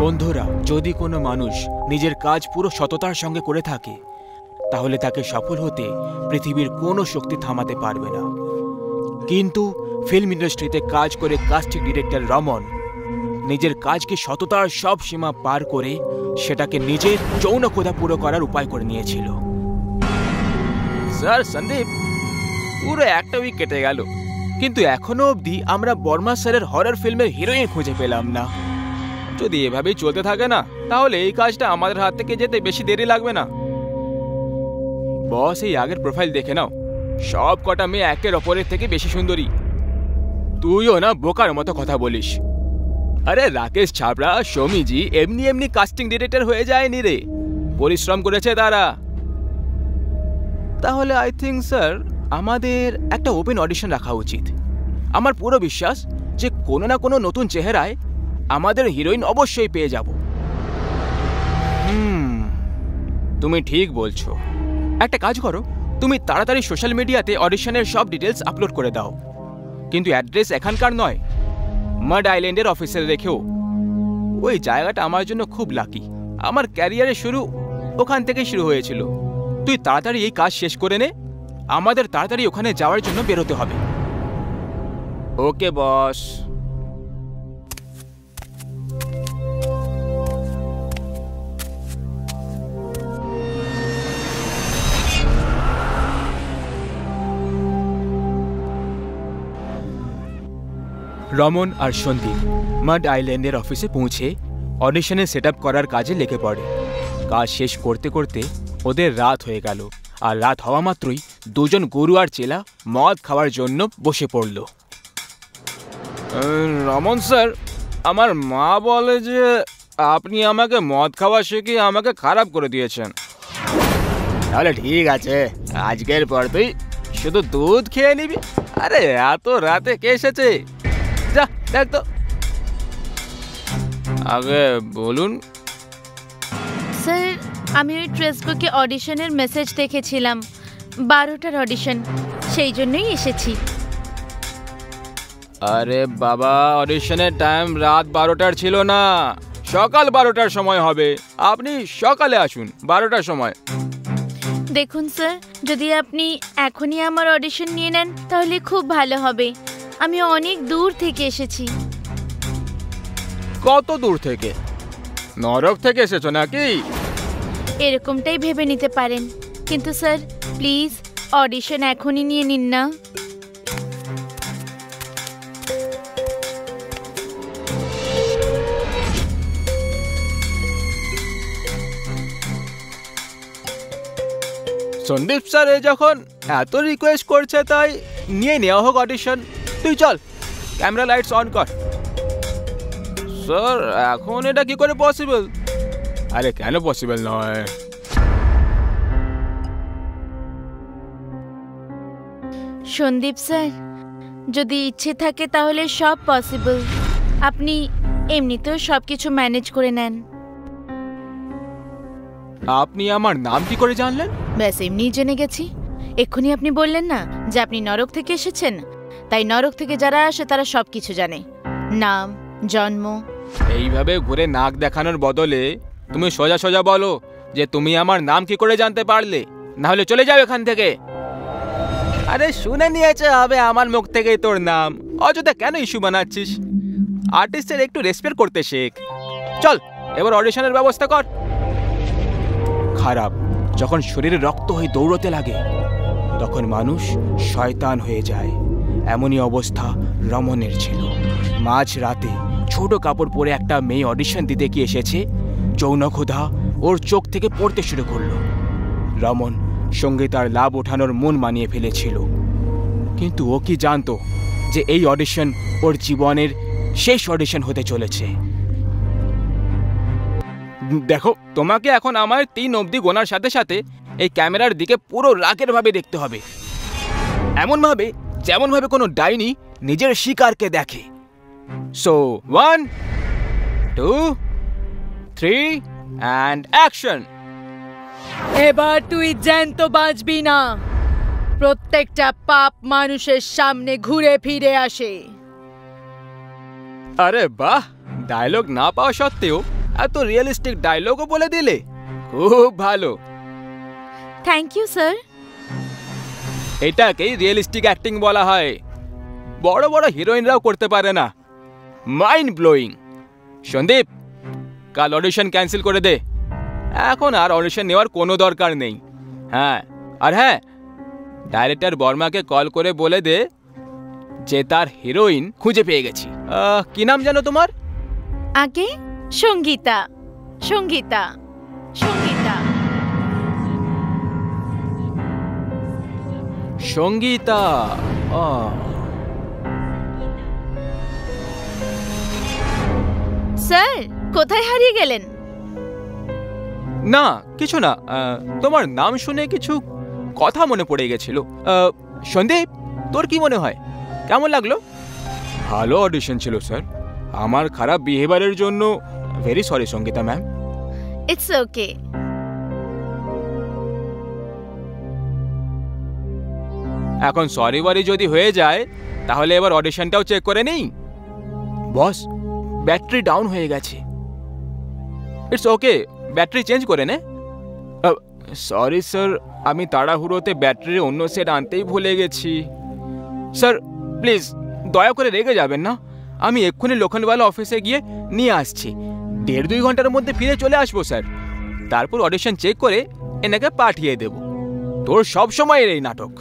বন্ধুরা, যদি কোনো মানুষ নিজের কাজ পুরো সততার সঙ্গে করে থাকে তাহলে তাকে সফল হতে পৃথিবীর কোনো শক্তি থামাতে পারবে না। কিন্তু ফিল্ম ইন্ডাস্ট্রিতে কাজ করে কাস্টিং ডিরেক্টর রমন নিজের কাজকে সততার সব সীমা পার করে সেটাকে নিজের যৌন ক্ষুধা পুরো করার উপায় করে নিয়েছিল। স্যার সন্দীপ, পুরো একটা উইক কেটে গেল, কিন্তু এখনো অবধি আমরা বর্মা স্যারের হরর ফিল্মের হিরোইন খুঁজে পেলাম না। যদি এভাবেই চলতে থাকে না তাহলে এই কাজটা আমাদের হাত থেকে যেতে বেশি দেরি লাগবে না। বস, এই আগের প্রোফাইল দেখে নাও, সব কটা মেয়ে একের অপরের থেকে বেশি সুন্দরী। তুইও না বোকার মতো কথা বলিস। আরে রাকেশ ছাবড়া, সৌমিজি এমনি এমনি কাস্টিং ডিরেক্টর হয়ে যায়নি রে, পরিশ্রম করেছে তারা। তাহলে আই থিঙ্ক স্যার আমাদের একটা ওপেন অডিশন রাখা উচিত। আমার পুরো বিশ্বাস যে কোনো না কোনো নতুন চেহারায় আমাদের হিরোইন অবশ্যই পেয়ে যাব। তুমি ঠিক বলছো। একটা কাজ করো, তুমি তাড়াতাড়ি সোশ্যাল মিডিয়াতে অডিশনের সব ডিটেলস আপলোড করে দাও, কিন্তু অ্যাড্রেস এখানকার নয়, মাড আইল্যান্ডের অফিসে রেখেও। ওই জায়গাটা আমার জন্য খুব লাকি, আমার ক্যারিয়ারের শুরু ওখান থেকেই শুরু হয়েছিল। তুই তাড়াতাড়ি এই কাজ শেষ করে নে, আমাদের তাড়াতাড়ি ওখানে যাওয়ার জন্য বেরোতে হবে। ওকে বস। রমন আর সন্দীপ মাড আইল্যান্ডের অফিসে পৌঁছে অডিশনে সেট আপ করার কাজে লেগে পড়ে। কাজ শেষ করতে করতে ওদের রাত হয়ে গেল, আর রাত হওয়া মাত্রই দুজন গুরু আর চেলা মদ খাওয়ার জন্য বসে পড়ল। রমন স্যার, আমার মা বলে যে আপনি আমাকে মদ খাওয়া শিখিয়ে আমাকে খারাপ করে দিয়েছেন। তাহলে ঠিক আছে, আজকের পর তুই শুধু দুধ খেয়ে নিবি। আরে এত রাতে কে এসেছে? যা দেখ তো। আগে বলুন। স্যার, আমি ওই ফেসবুকে অডিশনের মেসেজ দেখেছিলাম, 12টার অডিশন, সেই জন্যই এসেছি। আরে বাবা, অডিশনের টাইম রাত 12টার ছিল না, সকাল 12টার সময় হবে। আপনি সকালে আসুন 12টার সময়। দেখুন স্যার, যদি আপনি এখনই আমার অডিশন নিয়ে নেন তাহলে খুব ভালো হবে। আমি অনেক দূর থেকে এসেছি। কত দূর থেকে? নরক থেকে এসেছো নাকি? এরকমটাই ভেবে নিতে পারেন, কিন্তু স্যার প্লিজ অডিশন এখনই নিয়ে নিন না। সন্দীপ স্যার যখন এত রিকোয়েস্ট করছে তাই নিয়ে নেওয়া হোক অডিশন। তুই চল, ক্যামেরা লাইটস অন কর। স্যার এখন এটা কি করে পসিবল? আরে কেন পসিবল নয়? সন্দীপ স্যার, যদি ইচ্ছে থাকে তাহলে সব পসিবল। আপনি এমনিতেও সব কিছু ম্যানেজ করে নেন। আপনি আমার নাম কি করে জানলেন? ব্যাস এমনিই জেনে গেছি। এক্ষুনি আপনি বললেন না যে আপনি নরক থেকে এসেছেন, তাই নরক থেকে যারা আসে তারা সব কিছু জানে, নাম, জন্ম। এইভাবে ঘুরে নাক দেখানোর বদলে তুমি সোজা সোজা বলো যে তুমি আমার নাম কি করে জানতে পারলে, না হলে চলে যাও এখান থেকে। আরে শুনে নিয়েছে হবে আমার মুখ থেকেই তোর নাম, অযথা কেন ইস্যু বানাচ্ছিস? আর্টিস্টের একটু রেসপেক্ট করতে শেখ। চল এবার অডিশনের ব্যবস্থা কর। খারাপ যখন শরীরে রক্ত হয়ে দৌড়তে লাগে তখন মানুষ শয়তান হয়ে যায়। এমনই অবস্থা রমনের ছিল। মাঝ রাতে ছোট কাপড় পরে একটা মেয়ে অডিশন দিতে কি এসেছে, যৌন ক্ষুধা ওর চোখ থেকে পড়তে শুরু করলো। রমন সঙ্গে তার লাভ ওঠানোর মন মানিয়ে ফেলেছিল, কিন্তু ও কি জানতো যে এই অডিশন ওর জীবনের শেষ অডিশন হতে চলেছে। দেখো, তোমাকে এখন আমার 3 অবধি গোনার সাথে সাথে এই ক্যামেরার দিকে পুরো রাগের ভাবে দেখতে হবে, এমন ভাবে যেমন ভাবে কোনো ডাইনি নিজের শিকারকে দেখে। So 1, 2, 3 and action. এবার তুই জ্যান্ত বাঁচবি না। প্রত্যেকটা পাপ মানুষের সামনে ঘুরে ফিরে আসে। আরে বাহ, ডায়লগ না পাওয়া সত্ত্বেও এত রিয়েলিস্টিক ডায়লগও বলে দিলে, খুব ভালো। Thank you sir. এটাকেই রিয়েলিস্টিক অ্যাক্টিং বলা হয়, বড় বড় হিরোইনরাও করতে পারে না। Mind blowing. সন্দীপ, কাল অডিশন ক্যান্সেল করে দে, এখন আর অডিশন নেওয়ার কোনো দরকার নেই। হ্যাঁ, আর হ্যাঁ, ডাইরেক্টর বর্মাকে কল করে বলে দে যে তার হিরোইন খুঁজে পেয়ে গেছি। কি নাম জানো তোমার? আগে সঙ্গীতা। সঙ্গীতা সঙ্গীতা সঙ্গীতা। স্যার, কোথায় হারিয়ে গেলেন? না কিছু না, তোমার নাম শুনে কিছু কথা মনে পড়ে গেছিল। সন্দীপ, তোর কি মনে হয়, কেমন লাগলো? ভালো অডিশন ছিল স্যার, আমার খারাপ বিহেভিয়ারের জন্য very sorry Sangeeta ma'am. It's okay. এখন সরি ওয়ারি যদি হয়ে যায় তাহলে এবার অডিশনটাও চেক করে নেই। বস, ব্যাটারি ডাউন হয়ে গেছে। ইটস ওকে, ব্যাটারি চেঞ্জ করে নে। সরি স্যার, আমি তাড়াহুড়োতে ব্যাটারির অন্য সেট আনতেই ভুলে গেছি। স্যার প্লিজ দয়া করে রেগে যাবেন না, আমি এক্ষুনি লোখনওয়ালা অফিসে গিয়ে নিয়ে আসছি। 1.5-2 ঘন্টার মধ্যে ফিরে চলে আসবো স্যার, তারপর অডিশন চেক করে এনাকে পাঠিয়ে দেব। তোর সব সময়ের এই নাটক।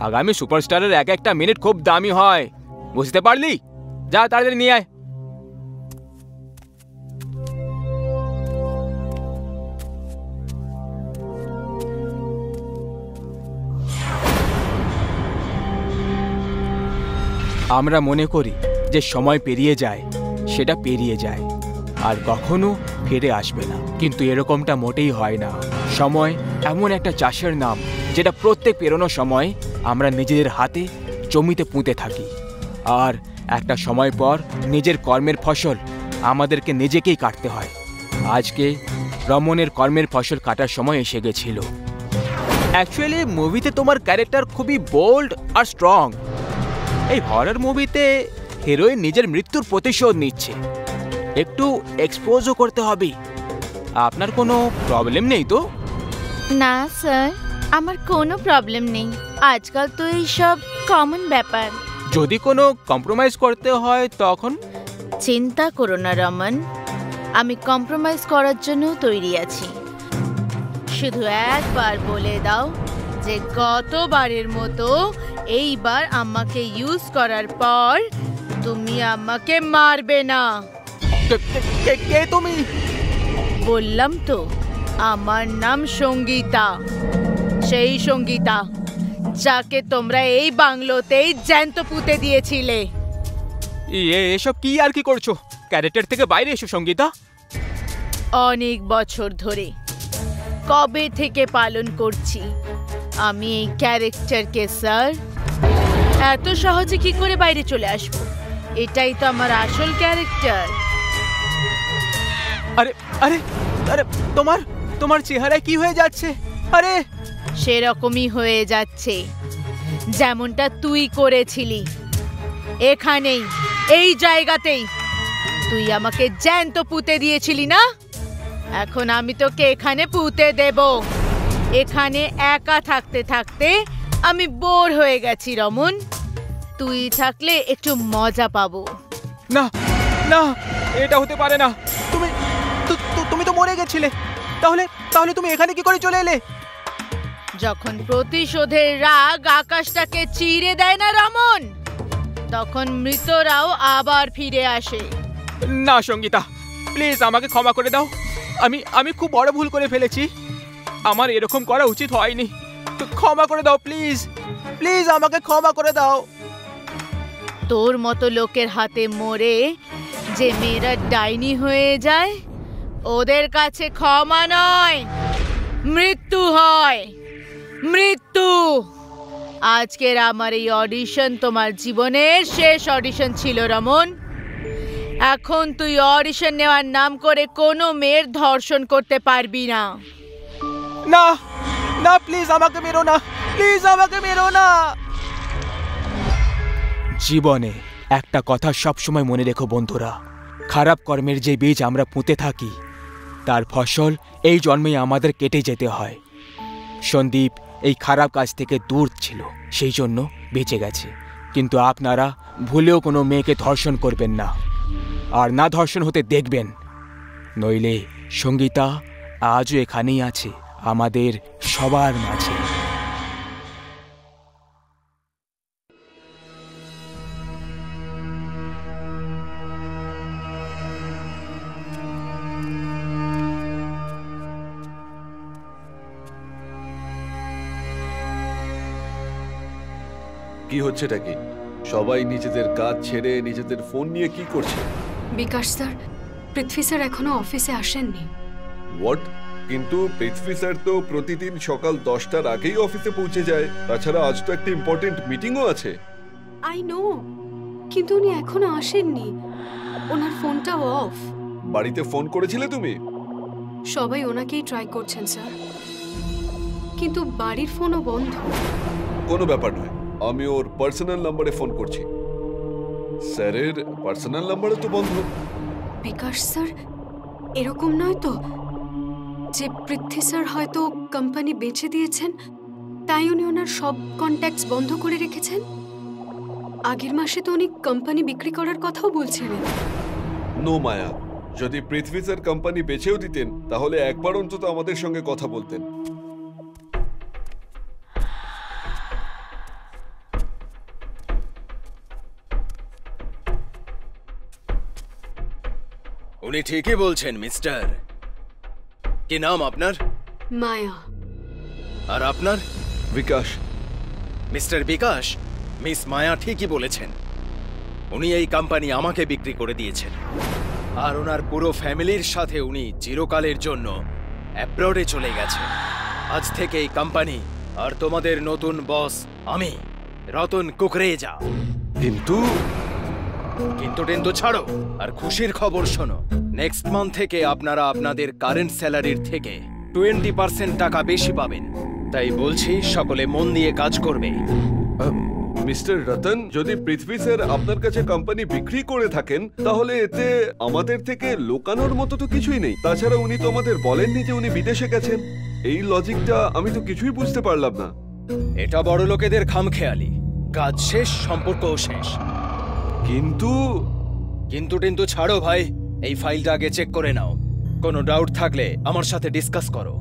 আগামী সুপারস্টারের এক একটা মিনিট খুব দামি হয়, বুঝতে পারলি? যা তাড়াতাড়ি নিয়ে আয়। আমরা মনে করি যে সময় পেরিয়ে যায়, সেটা পেরিয়ে যায় আর কখনো ফিরে আসবে না, কিন্তু এরকমটা মোটেই হয় না। সময় এমন একটা চাষের নাম যেটা প্রত্যেক পেরোনোর সময় আমরা নিজেদের হাতে জমিতে পুঁতে থাকি, আর একটা সময় পর নিজের কর্মের ফসল আমাদেরকে নিজেকেই কাটতে হয়। আজকে রমনের কর্মের ফসল কাটার সময় এসে গেছিল। অ্যাকচুয়ালি মুভিতে তোমার ক্যারেক্টার খুবই বোল্ড আর স্ট্রং। এই হরর মুভিতে হিরোইন নিজের মৃত্যুর প্রতিশোধ নিচ্ছে, একটু এক্সপোজও করতে হবে। আপনার কোনো প্রবলেম নেই তো? না স্যার, আমার কোনো প্রবলেম নেই। আজকাল তো এইসব কমন ব্যাপার। যদি কোনো কম্প্রোমাইজ করতে হয় তখন? চিন্তা করো না রমন, আমি কম্প্রোমাইজ করার জন্য তৈরি আছি। শুধু একবার বলে দাও যে গতবারের মতো এইবার আমাকে ইউজ করার পর তুমি আমাকে মারবে না। কে তুমি? বললাম তো, আমার নাম সঙ্গীতা, সেই সঙ্গীতা যাকে তোমরা এই বাংলোতেই জ্যান্ত পুঁতে দিয়েছিলে। এসব কি আর কি করছো? ক্যারেক্টার থেকে বাইরে এসো সঙ্গীতা। অনেক বছর ধরে, কবে থেকে পালন করছি আমি এই ক্যারেক্টারকে স্যার। এত সহজে কি করে বাইরে চলে আসবো? এটাই তো আমার আসল ক্যারেক্টার। আরে আরে আরে, তোমার চেহারায় কি হয়ে যাচ্ছে? আরে সেরকমই হয়ে যাচ্ছে যেমনটা তুই করেছিলি এখানেই, এই জায়গাতেই। তুই আমাকে জ্যান্ত পুঁতে দিয়েছিলি না? এখন আমি তোকে এখানে পুঁতে দেব। এখানে একা থাকতে থাকতে আমি বোর হয়ে গেছি রমন, তুই থাকলে একটু মজা পাবো। না না, এটা হতে পারে না। তুমি তো মরে গেছিলে, তাহলে তুমি এখানে কি করে চলে এলে? যখন প্রতিশোধের রাগ আকাশটাকে চিরে দেয় না রমন, তখন মৃতরাও আবার ফিরে আসে। না সঙ্গীতা, প্লিজ আমাকে ক্ষমা করে দাও। আমি খুব বড় ভুল করে ফেলেছি, আমার এরকম করা উচিত হয়নি। ক্ষমা করে দাও প্লিজ, প্লিজ আমাকে ক্ষমা করে দাও। তোর মতো লোকের হাতে মরে যে মেয়েরা ডাইনি হয়ে যায়, ওদের কাছে ক্ষমা নয়, মৃত্যু হয়, মৃত্যু। আজকের আমার এই অডিশন তোমার জীবনের শেষ অডিশন ছিল রমন। এখন তুই অডিশন নেওয়ার নাম করে কোনো মেয়ের ধর্ষণ করতে পারবি না। না না, প্লিজ আমাকে মেরো না, প্লিজ আমাকে মেরো না। জীবনে একটা কথা সবসময় মনে রেখো বন্ধুরা, খারাপ কর্মের যে বীজ আমরা পুঁতে থাকি তার ফসল এই জন্মেই আমাদের কেটে যেতে হয়। সন্দীপ এই খারাপ কাজ থেকে দূর ছিল, সেই জন্য বেঁচে গেছে। কিন্তু আপনারা ভুলেও কোনো মেয়েকে ধর্ষণ করবেন না, আর না ধর্ষণ হতে দেখবেন, নইলে সঙ্গীতা আজও এখানেই আছে আমাদের সবার মাঝে। কি হচ্ছেটা কি? সবাই নিজেদের কাজ ছেড়ে নিজেদের ফোন নিয়ে কি করছে? বিকাশ স্যার, পৃথ্বী স্যার এখনো অফিসে আসেননি। হোয়াট? কিন্তু পৃথ্বী স্যার তো প্রতিদিন সকাল 10টার আগেই অফিসে পৌঁছে যায়। তাছাড়া আজ তো একটা ইম্পর্টেন্ট মিটিংও আছে। আই নো, কিন্তু উনি এখনো আসেননি। ওনার ফোনটাও অফ। বাড়িতে ফোন করেছিলে তুমি? সবাই ওনাকেই ট্রাই করছেন স্যার, কিন্তু বাড়ির ফোনও বন্ধ। কোনো ব্যাপার নয়, আমি ওর পার্সোনাল নাম্বারে ফোন করছি। স্যারের পার্সোনাল নাম্বারে তো বন্ধ। বিকাশ স্যার, এরকম নয় তো যে পৃথ্বী স্যার হয়তো কোম্পানি বেচে দিয়েছেন, তাই উনি ওনার সব কন্ট্যাক্টস বন্ধ করে রেখেছেন? আগের মাসে তো উনি কোম্পানি বিক্রি করার কথাও বলছিলেন। নো মায়া, যদি পৃথ্বী স্যার কোম্পানি বেচেও দিতেন তাহলে একবার অন্তত আমাদের সঙ্গে কথা বলতেন। উনি ঠিকই বলছেন মিস্টার। কি নাম আপনার? মায়া। আর আপনার? বিকাশ। মিস্টার বিকাশ, মিস মায়া ঠিকই বলেছেন। উনি এই কোম্পানি আমাকে বিক্রি করে দিয়েছেন, আর ওনার পুরো ফ্যামিলির সাথে উনি চিরকালের জন্য অ্যাব্রডে চলে গেছেন। আজ থেকে এই কোম্পানি আর তোমাদের নতুন বস আমি, রতন কুকরেজা। কিন্তু টেন্তু ছাড়ো, আর খুশির খবর শোনো। নেক্সট মান্থ থেকে আপনারা আপনাদের কারেন্ট স্যালারির থেকে 20% টাকা বেশি পাবেন। তাই বলছি সকলে মন দিয়ে কাজ করবে। মিস্টার রতন, যদি পৃথ্বী স্যার আপনার কাছে কোম্পানি বিক্রি করে থাকেন তাহলে এতে আমাদের থেকে লোকানোর মতো তো কিছুই নেই। তাছাড়া উনি তো আমাদের বলেননি যে উনি বিদেশে গেছেন। এই লজিকটা আমি তো কিছুই বুঝতে পারলাম না। এটা বড় লোকেদের খামখেয়ালি। কাজ শেষ, সম্পর্কও শেষ। কিন্তু টিন্তু ছাড়ো ভাই, এই ফাইলটা আগে চেক করে নাও। কোনো ডাউট থাকলে আমার সাথে ডিসকাস করো।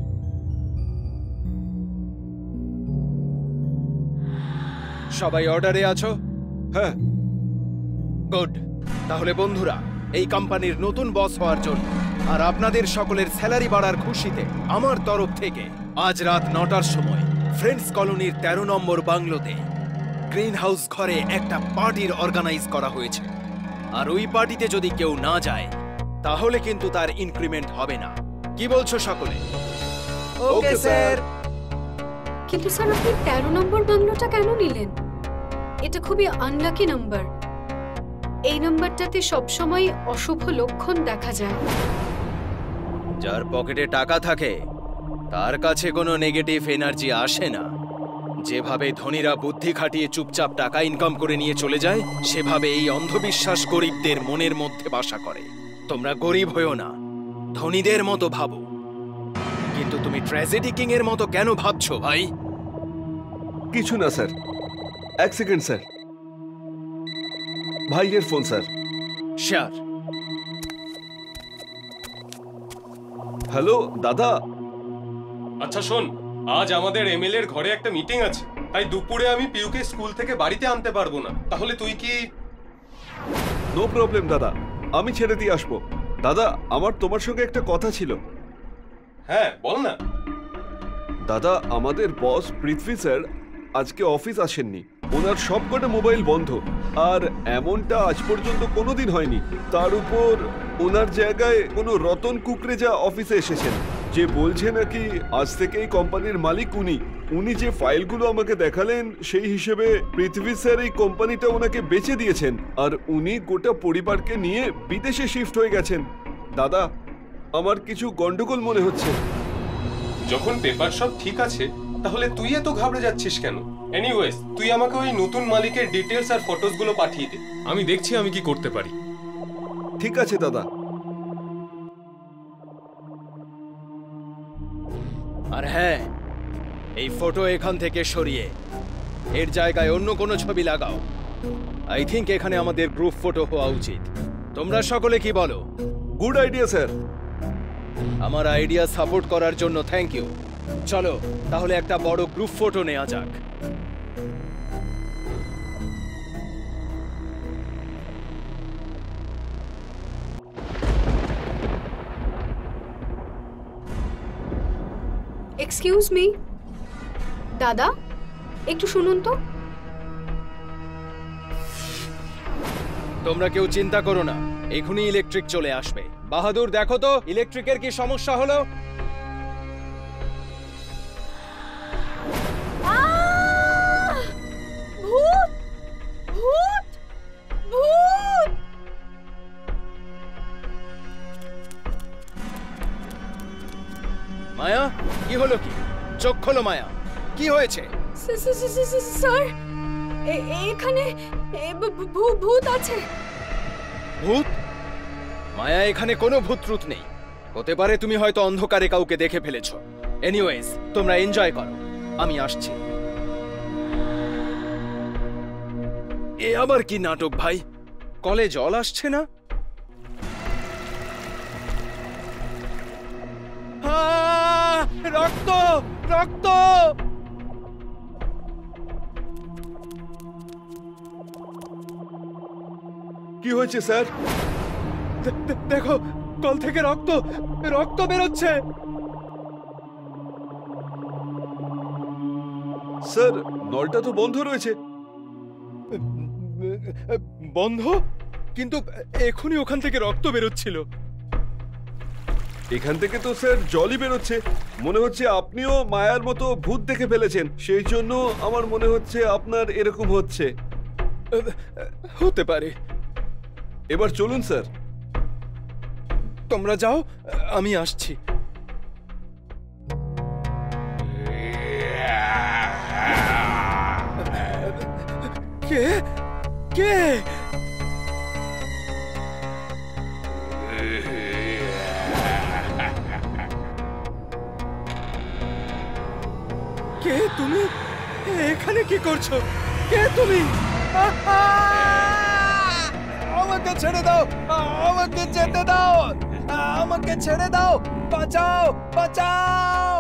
সবাই অর্ডারে আছো? হ্যাঁ। গুড। তাহলে বন্ধুরা, এই কোম্পানির নতুন বস হওয়ার জন্য আর আপনাদের সকলের স্যালারি বাড়ার খুশিতে আমার তরফ থেকে আজ রাত 9টার সময় ফ্রেন্ডস কলোনির 13 নম্বর বাংলোতে গ্রিন হাউস ঘরে একটা পার্টির অর্গানাইজ করা হয়েছে। আর ওই পার্টিতে যদি কেউ না যায় তাহলে কিন্তু তার ইনক্রিমেন্ট হবে না। কি বলছো সকলে? Okay sir. কিন্তু স্যার, আপনি 13 নম্বর বাংলোটা কেন নিলেন? এটা খুবই আনলাকি নাম্বার। এই নাম্বারটাতে সবসময় অশুভ লক্ষণ দেখা যায়। যার পকেটে টাকা থাকে তার কাছে কোনো নেগেটিভ এনার্জি আসে না। যেভাবে ধনীরা বুদ্ধি খাটিয়ে চুপচাপ টাকা ইনকাম করে নিয়ে চলে যায়, সেভাবে এই অন্ধবিশ্বাস গরিবদের মনের মধ্যে বাসা করে। তোমরা গরিব হয়েও না, ধনীদের মতো ভাবো। কিন্তু তুমি ট্র্যাজেডি কিং এর মতো কেন ভাবছো ভাই? কিছু না স্যার। এক সেকেন্ড স্যার, ভাইয়ের ফোন স্যার। শিওর। হ্যালো দাদা। আচ্ছা শোন, আজ আমাদের এমএলএ এর ঘরে একটা মিটিং আছে, তাই দুপুরে আমি পিউকে স্কুল থেকে বাড়িতে আনতে পারবো না। তাহলে তুই কি? নো প্রবলেম দাদা, আমি ছেড়ে দিয়ে আসবো। দাদা, আমার তোমার সঙ্গে একটা কথা ছিল। হ্যাঁ বল না। দাদা, আমাদের বস পৃথ্বী স্যার আজকে অফিস আসেননি। ওনার সবকটা মোবাইল বন্ধ, আর এমনটা আজ পর্যন্ত কোনোদিন হয়নি। তার উপর ওনার জায়গায় কোনো রতন কুকরেজা অফিসে এসেছেন, যে বলছে নাকি আজ থেকে এই কোম্পানির মালিক উনি। উনি যে ফাইলগুলো আমাকে দেখালেন সেই হিসেবে পৃথ্বী স্যার এই কোম্পানিটা ওনাকে বেচে দিয়েছেন, আর উনি গোটা পরিবারকে নিয়ে বিদেশে শিফট হয়ে গেছেন। দাদা, আমার কিছু গন্ডগোল মনে হচ্ছে। যখন পেপার সব ঠিক আছে তাহলে তুই এত ঘাবড়ে যাচ্ছিস কেন? এনিওয়েজ, তুই আমাকে ওই নতুন মালিকের ডিটেলস আর ফটোস গুলো পাঠিয়ে দে। আমি দেখছি আমি কি করতে পারি। ঠিক আছে দাদা। আর হ্যাঁ, এই ফটো এখান থেকে সরিয়ে এর জায়গায় অন্য কোনো ছবি লাগাও। আই থিংক এখানে আমাদের গ্রুপ ফটো হওয়া উচিত। তোমরা সকলে কি বলো? Good idea sir. আমার আইডিয়া সাপোর্ট করার জন্য থ্যাংক ইউ। চলো তাহলে একটা বড় গ্রুপ ফটো নেওয়া যাক। এক্সকিউজ মি দাদা, একটু শুনুন তো। তোমরা কেউ চিন্তা করো না, এখনই ইলেকট্রিক চলে আসবে। বাহাদুর, দেখো তো ইলেকট্রিকের কি সমস্যা হলো। ভূত ভূত ভূত! মায়া, কি হলো? কি চোখ খোলো মায়া, কি হয়েছে? স্যার, এখানে ভূত আছে। ভূত? মায়া, এখানে কোনো ভূত ট্রুথ নেই। হতে পারে তুমি হয়তো অন্ধকারে কাউকে দেখে ফেলেছো। এনিওয়েজ, তোমরা এনজয় করো, আমি আসছি। এ আবার কি নাটক ভাই? কলে জল আসছে না? রক্ত রক্ত! কি হয়েছে স্যার? দেখো, কল থেকে রক্ত রক্ত বেরোচ্ছে। স্যার, নলটা তো বন্ধ রয়েছে। বন্ধ? কিন্তু এখনই ওখান থেকে রক্ত বেরোচ্ছিল। এখান থেকে তো স্যার জলই বেরোচ্ছে। মনে হচ্ছে আপনিও মায়ার মতো ভূত দেখে ফেলেছেন, সেই জন্য আমার মনে হচ্ছে আপনার এরকম হচ্ছে। হতে পারে। এবার চলুন স্যার। তোমরা যাও, আমি আসছি। কে কে? কে তুমি? এখানে কি করছো? কে তুমি? আমাকে ছেড়ে দাও, আমাকে যেতে দাও, আমাকে ছেড়ে দাও, বাঁচাও বাঁচাও!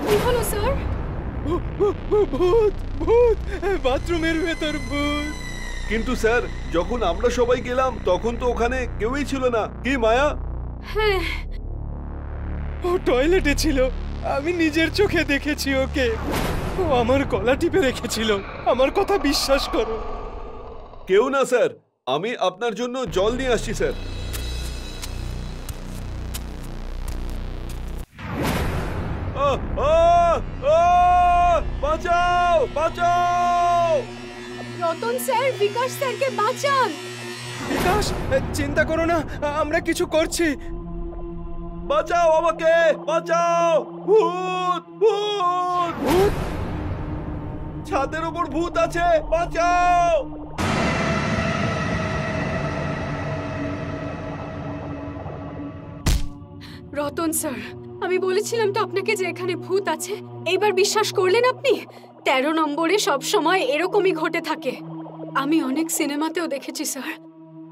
কি হলো স্যার? ভূত ভূত! বাথরুমের ভেতর ভূত! কিন্তু স্যার, যখন আমরা সবাই গেলাম তখন তো ওখানে কেউই ছিল না। কি মায়া? হ্যাঁ, ও টয়লেটে ছিল। আমি নিজের চোখে দেখেছি ওকে। ও আমার গলা টিপে রেখেছিল। আমার কথা বিশ্বাস করো। কেউ না স্যার, আমি আপনার জন্য জল নিয়ে আসছি স্যার। বাঁচাও বাঁচাও! রতন স্যার, বিকাশ স্যারকে বাঁচান। বিকাশ, চিন্তা করো না, আমরা কিছু করছি। বাঁচাও আমাকে, বাঁচাও! ভূত ভূত ভূত! ছাদের উপর ভূত আছে, বাঁচাও! রতন স্যার, আমি বলেছিলাম তো আপনাকে যে এখানে ভূত আছে। এইবার বিশ্বাস করলেন আপনি? 13 নম্বরে সব সময় এরকমই ঘটে থাকে। আমি অনেক সিনেমাতেও দেখেছি স্যার,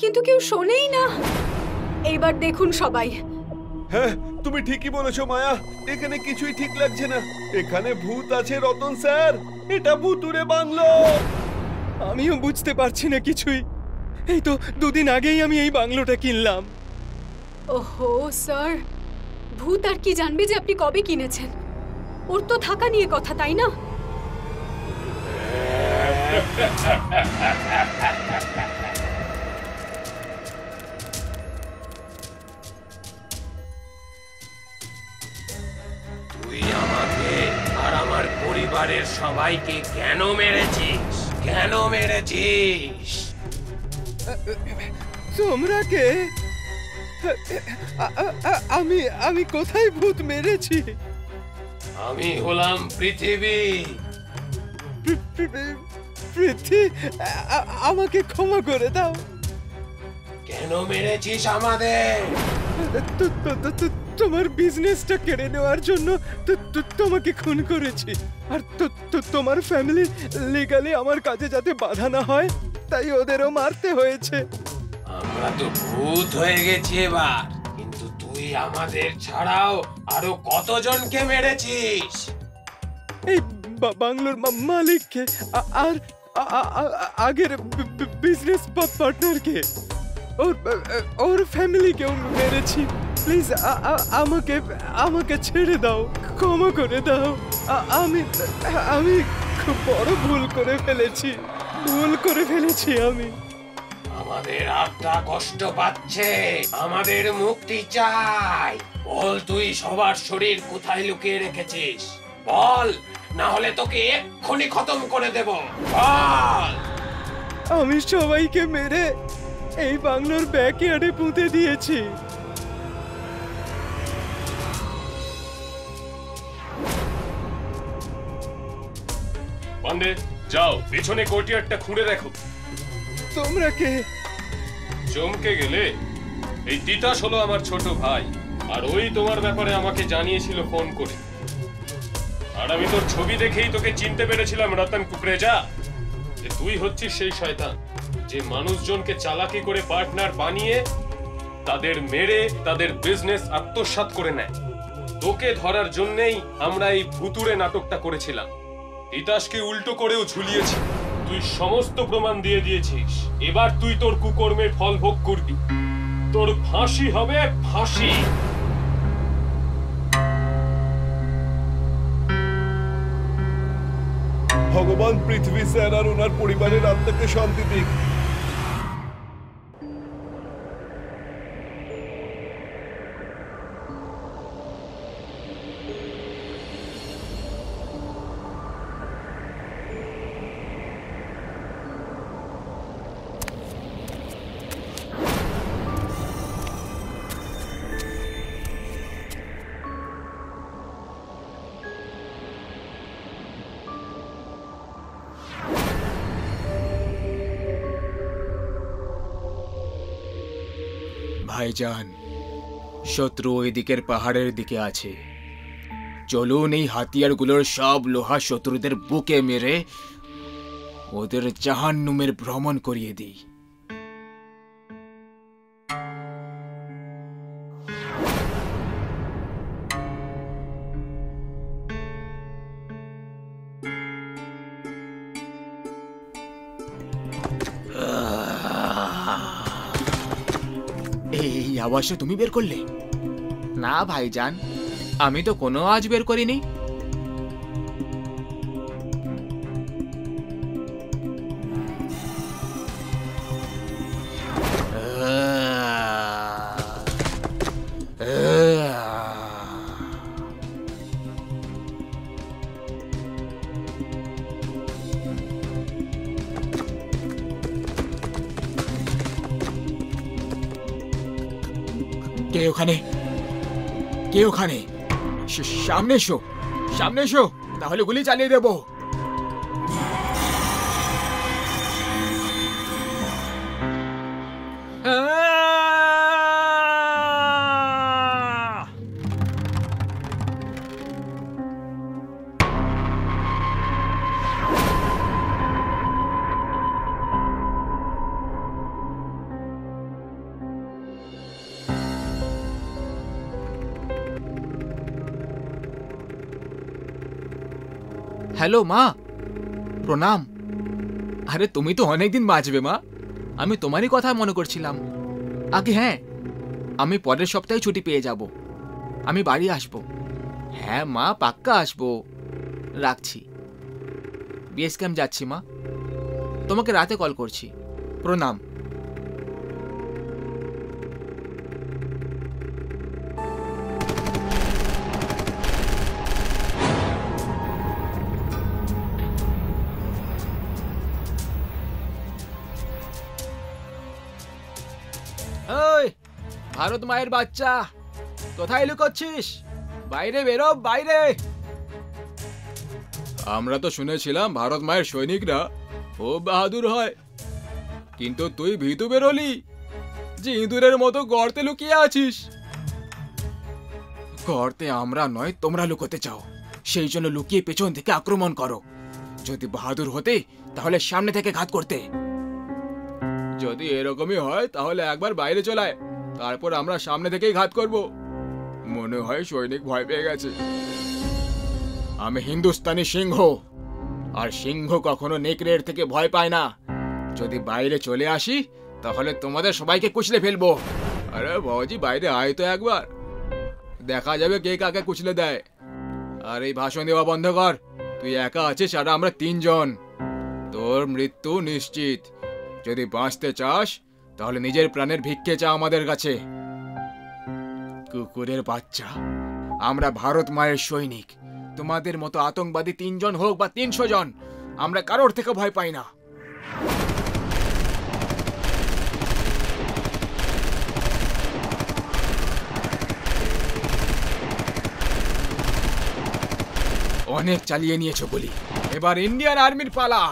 কিন্তু কেউ শোনেই না। এইবার দেখুন সবাই। হ্যাঁ, তুমি ঠিকই বলেছো মায়া, এখানে কিছুই ঠিক লাগছে না। এখানে ভূত আছে রতন স্যার, এটা ভুতুরে বাংলো। আমিও বুঝতে পারছি না কিছুই। এই তো 2 দিন আগেই আমি এই বাংলোটা কিনলাম। ওহো স্যার, ভূত আর কি জানবে যে আপনি কবে কিনেছেন? ওর তো থাকা নিয়ে কথা, তাই না? তুই আমাকে আর আমার পরিবারের সবাইকে কেন মেরেছিস? কেন মেরেছিস? তোমরা কে? আমি কোথায় ভূত মেরেছি? আমি হলাম পৃথিবী। পৃথ্বী, আমাকে ক্ষমা করে দাও। কেন মেরেছিস আমাদের? তোমার বিজনেসটা কেড়ে নেওয়ার জন্য তোমাকে খুন করেছি। আর তোমার ফ্যামিলি লিগালি আমার কাজে যাতে বাধা না হয় তাই ওদেরও মারতে হয়েছে। আমরা তো ভূত হয়ে গেছি এবার, কিন্তু তুই আমাদের ছাড়াও আরো কতজনকে মেরেছিস? এই বাংলোর মালিককে আর আগের বিজনেস পার্টনারকে, ওর ফ্যামিলিকেও মেরেছি। প্লিজ আমাকে ছেড়ে দাও, ক্ষমা করে দাও। আমি খুব বড় ভুল করে ফেলেছি আমি। আমাদের আত্মা কষ্ট পাচ্ছে, আমাদের মুক্তি চাই। বল তুই সবার শরীর কোথায় লুকিয়ে রেখেছিস? বল, না হলে তোকে এক্ষুনি খতম করে দেব। বল। আমি সবাইকে মেরে এই বাংলোর ব্যাকইয়ার্ডে পুঁতে দিয়েছি। পান্ডে, যাও পেছনে কোর্টইয়ার্ডটা খুঁড়ে দেখো। তোমরা কে? চমকে গেলে? এই তিতাস হলো আমার ছোট ভাই, আর ওই তোমার ব্যাপারে আমাকে জানিয়েছিল ফোন করে। আর আমি তোর ছবি দেখেই তোকে চিনতে পেরেছিলাম রতন কুকরেজা, যে তুই হচ্ছিস সেই শয়তান যে মানুষজনকে চালাকি করে পার্টনার বানিয়ে তাদের মেরে তাদের বিজনেস আত্মসাৎ করে নেয়। তোকে ধরার জন্যই আমরা এই ভুতুড়ে নাটকটা করেছিলাম। তিতাসকে উল্টো করেও ঝুলিয়েছি। তুই সমস্ত প্রমাণ দিয়ে দিয়েছিস। এবার তুই তোর কুকর্মের ফল ভোগ করবি। তোর ফাঁসি হবে, ফাঁসি। ভগবান পৃথ্বী স্যার আর ওনার পরিবারের আত্মাকে শান্তি দিক। ভাইজান, শত্রু ওই দিকের পাহাড়ের দিকে আছে। চলুন এই হাতিয়ারগুলোর সব লোহা শত্রুদের বুকে মেরে ওদের জাহান্নুমের ভ্রমণ করিয়ে দিই। এই আওয়াজটা তুমি বের করলে? না ভাইজান, আমি তো কোনো আওয়াজ বের করিনি। কে ওখানে? কে ওখানে? সামনে এসো, সামনে এসো, তাহলে গুলি চালিয়ে দেবো। হ্যালো মা, প্রণাম। আরে তুমি তো অনেকদিন বাঁচবে মা, আমি তোমারই কথা মনে করছিলাম। আগে হ্যাঁ, আমি পরের সপ্তাহে ছুটি পেয়ে যাব, আমি বাড়ি আসবো। হ্যাঁ মা, পাক্কা আসবো। রাখছি, বিএস ক্যাম্প যাচ্ছি মা, তোমাকে রাতে কল করছি। প্রণাম। ভারত মায়ের বাচ্চা, কোথায় লুকোচ্ছিস? বাইরে বেরো, বাইরে। আমরা তো শুনেছিলাম ভারত মায়ের সৈনিকরা ও বাহাদুর হয়, কিন্তু তুই ভীতু বেরোলি যে ইঁদুরের মতো গর্তে লুকিয়ে আছিস। গর্তে আমরা নয় তোমরা লুকোতে চাও, সেই জন্য লুকিয়ে পেছন থেকে আক্রমণ করো। যদি বাহাদুর হতে তাহলে সামনে থেকে ঘাত করতে। যদি এরকমই হয় তাহলে একবার বাইরে চলায়, তারপর আমরা সামনে থেকেই ঘাত করব। মনে হয় সৈনিক ভয় পেয়ে গেছে। আমি হিন্দুস্তানি সিংহ, আর সিংহ কখনো নেকড়ের থেকে ভয় পায় না। যদি বাইরে চলে আসি তাহলে তোমাদের সবাইকে কুচলে ফেলবো। আরে বাবাজি, বাইরে আয় তো একবার, দেখা যাবে কে কাকে কুচলে দেয়। আর এই ভাষণ দেওয়া বন্ধ কর। তুই একা আছিস আর আমরা 3 জন। তোর মৃত্যু নিশ্চিত। যদি বাঁচতে চাস তাহলে নিজের প্রাণের ভিক্ষে চা আমাদের কাছে। কুকুরের বাচ্চা, আমরা ভারত মায়ের সৈনিক। তোমাদের মতো আতঙ্কবাদী 3 জন হোক বা 300 জন, আমরা কারোর থেকে ভয় পাই না। অনেক চালিয়ে নিয়েছো গুলি, এবার ইন্ডিয়ান আর্মির পালা।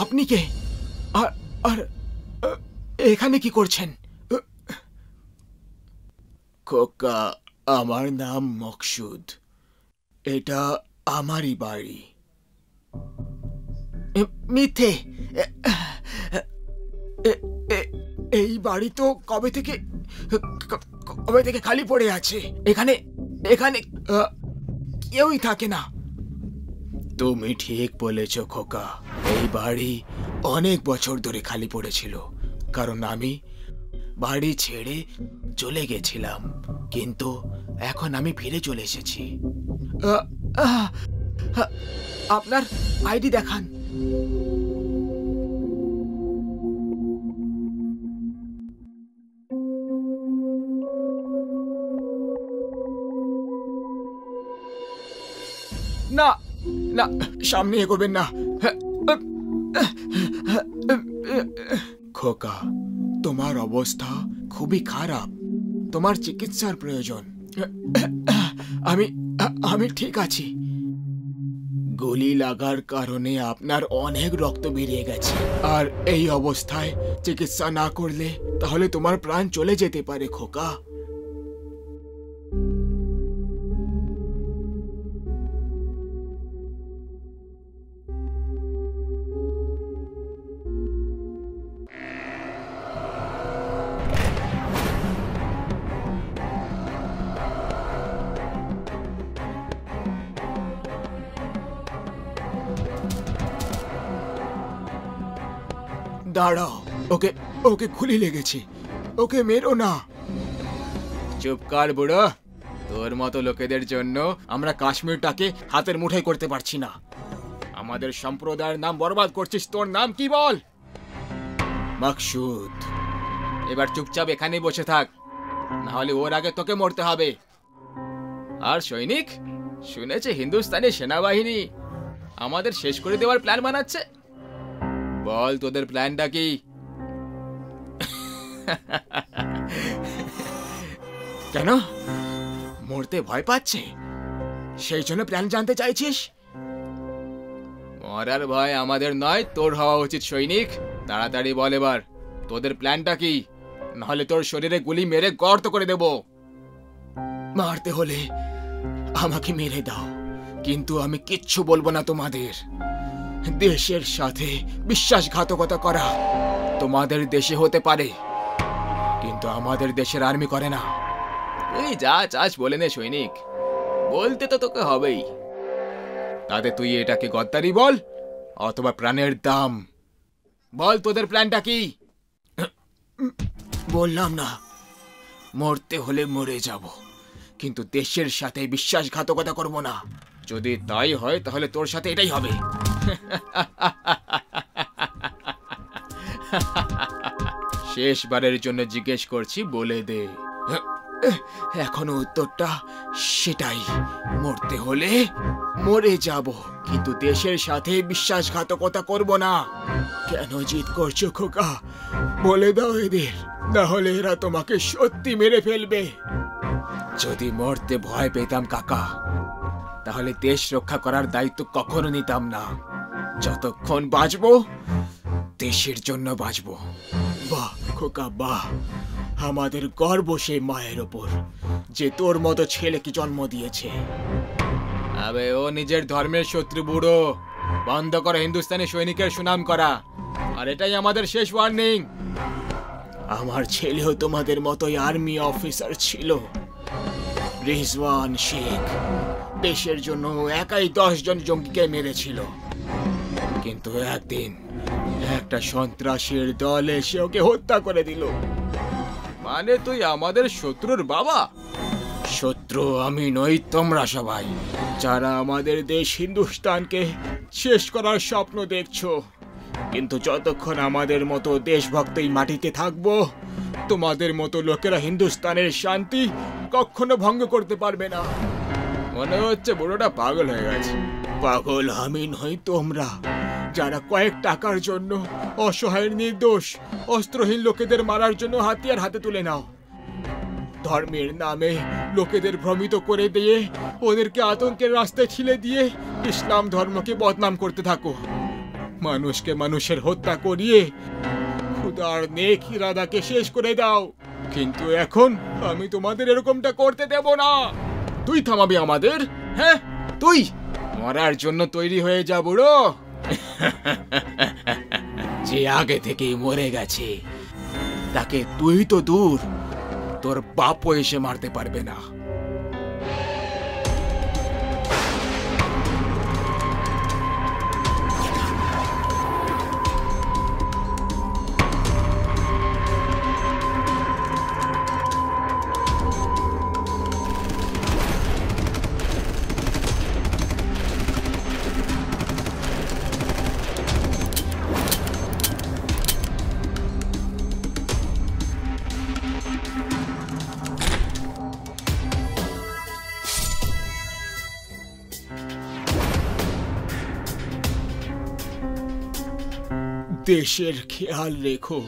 আপনি কে? আর এখানে কি করছেন? খোকা, আমার নাম মকসুদ। এটা আমারই বাড়ি। মিথ্যে, এই বাড়ি তো কবে থেকে খালি পড়ে আছে। এখানে কেউই থাকে না। তুমি ঠিক বলেছ খোকা, এই বাড়ি অনেক বছর ধরে খালি পড়েছিল, কারণ আমি বাড়ি ছেড়ে চলে গেছিলাম। কিন্তু এখন আমি ফিরে চলে এসেছি। আপনার আইডি দেখান। না না, সামনে এগোবেন না। খোকা, তোমার অবস্থা খুবই খারাপ, তোমার চিকিৎসার প্রয়োজন। আমি ঠিক আছি। গুলি লাগার কারণে আপনার অনেক রক্ত বেরিয়ে গেছে, আর এই অবস্থায় চিকিৎসা না করলে তাহলে তোমার প্রাণ চলে যেতে পারে খোকা। দাঁড়াও, ওকে খুলি লেগেছে, ওকে মেরো না। চুপ কর বুড়ো, তোর মতো লোকেদের জন্য আমরা কাশ্মীরটাকে হাতের মুঠোয় করতে পারছি না। আমাদের সম্প্রদায়ের নাম বরবাদ করছিস। তোর নাম কি বল? মকসুদ। এবার চুপচাপ এখানেই বসে থাক, না হলে ওর আগে তোকে মরতে হবে। আর সৈনিক, শুনেছে হিন্দুস্তানি সেনাবাহিনী আমাদের শেষ করে দেওয়ার প্ল্যান বানাচ্ছে। বল তোদের প্ল্যানটা কি? কেন মরতে ভয় পাচ্ছে? সেই জন্য প্ল্যান জানতে চাইছিস? মরার ভয় আমাদের নয়, তোর হওয়া উচিত সৈনিক। তাড়াতাড়ি বল এবার তোদের প্ল্যানটা কি, নাহলে তোর শরীরে গুলি মেরে গর্ত করে দেব। মারতে হলে আমাকে মেরে দাও, কিন্তু আমি কিচ্ছু বলবো না তোমাদের। দেশের সাথে বিশ্বাসঘাতকতা করা তোমাদের দেশে হতে পারে, কিন্তু আমাদের দেশের আর্মি করে না। তুই যা চাস বলে নে সৈনিক, বলতে তো তোকে হবেই। তাতে তুই এটাকে গদ্দারি বল অথবা প্রাণের দাম। বল তোদের প্ল্যানটা কি? বললাম না, মরতে হলে মরে যাব, কিন্তু দেশের সাথে বিশ্বাসঘাতকতা করব না। যদি তাই হয় তাহলে তোর সাথে এটাই হবে। শেষবারের জন্য জিজ্ঞেস করছি, বলে দে। এখনো উত্তরটা সেটাই, মরতে হলে মরে যাব, কিন্তু দেশের সাথে বিশ্বাসঘাতকতা করব না। কেন জিদ করছো খোকা? বলে দাও এদের, না হলে এরা তোমাকে সত্যি মেরে ফেলবে। যদি মরতে ভয় পেতাম কাকা, তাহলে দেশ রক্ষা করার দায়িত্ব কখনো নিতাম না। যতক্ষণ বাঁচবো দেশের জন্য বাঁচবো। বাহ খোকা বাহ, আমাদের গর্ব সেই মায়ের ওপর যে তোর মতো ছেলেকে জন্ম দিয়েছে। আবে ও নিজের ধর্মের শত্রু বুড়ো, বন্ধ করো হিন্দুস্তানি সৈনিকের সুনাম করা। আর এটাই আমাদের শেষ ওয়ার্নিং। আমার ছেলেও তোমাদের মতোই আর্মি অফিসার ছিল, রিজওয়ান শেখ। দেশের জন্য একাই 10 জন জঙ্গিকে মেরেছিল, কিন্তু একদিন একটা সন্ত্রাসীর দল এসে ওকে হত্যা করে দিল। মানে তুই আমাদের শত্রুর বাবা? শত্রু আমি নই, তোমরা সবাই যারা আমাদের দেশ হিন্দুস্তানকে শেষ করার স্বপ্ন দেখছো। কিন্তু যতক্ষণ আমাদের মতো দেশভক্তই মাটিতে থাকবো, তোমাদের মতো লোকেরা হিন্দুস্তানের শান্তি কখনো ভঙ্গ করতে পারবে না। মনে হচ্ছে বুড়োটা পাগল হয়ে গেছে। পাগল আমি নই, তোমরা যারা কয়েক টাকার জন্য অসহায় নির্দোষ অস্ত্রহীন লোকেদের মারার জন্য হাতিয়ার হাতে তুলে নাও। ধর্মের নামে লোকেদের ভ্রমিত করে দিয়ে ওদেরকে আতঙ্কের রাস্তায় ঠেলে দিয়ে ইসলাম ধর্মকে বদনাম করতে থাকো। মানুষকে মানুষের হত্যা করিয়ে খুদার নেক ইরাদাকে শেষ করে দাও। কিন্তু এখন আমি তোমাদের এরকমটা করতে দেব না। তুই থামাবি আমাদের? হ্যাঁ, তুই মরার জন্য তৈরি হয়ে যা বুড়ো। যে আগে থেকেই মরে গেছে তাকে তুই তো দূর, তোর বাপও এসে মারতে পারবে না। দেশের খেয়াল রেখো।